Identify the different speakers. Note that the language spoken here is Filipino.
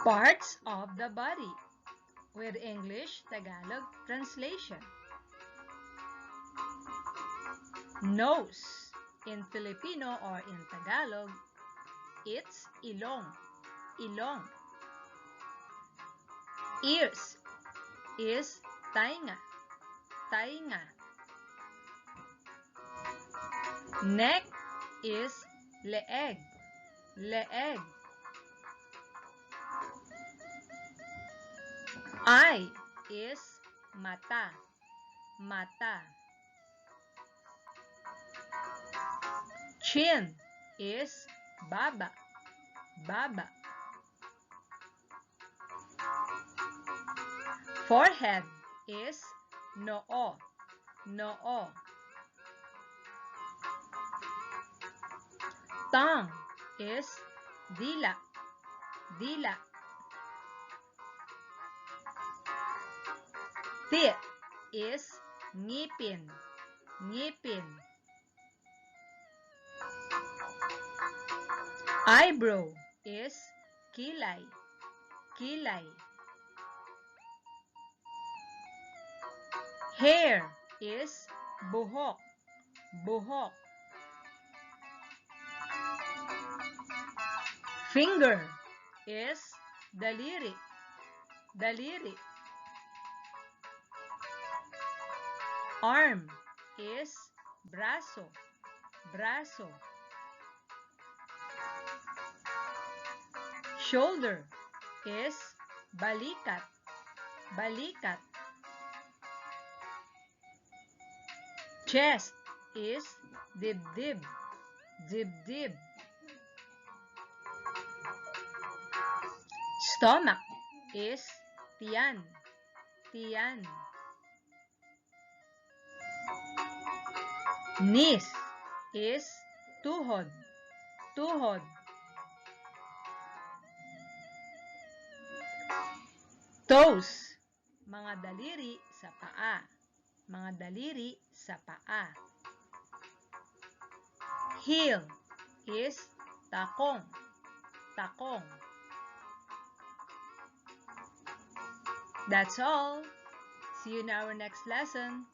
Speaker 1: Parts of the body with English Tagalog translation. Nose in Filipino or in Tagalog, it's ilong, ilong. Ears is tainga, tainga. Neck is leeg, leeg. Eye is mata, mata. Chin is baba, baba. Forehead is noo, noo. Tongue is dila, dila. Teeth is ngipin, ngipin. Eyebrow is kilay, kilay. Hair is buhok, buhok. Finger is daliri, daliri. Arm is braso, braso. Shoulder is balikat, balikat. Chest is dibdib, dibdib. Stomach is tiyan, tiyan. Knees is tuhod, tuhod. Toes, mga daliri sa paa, mga daliri sa paa. Heel is takong, takong. That's all. See you in our next lesson.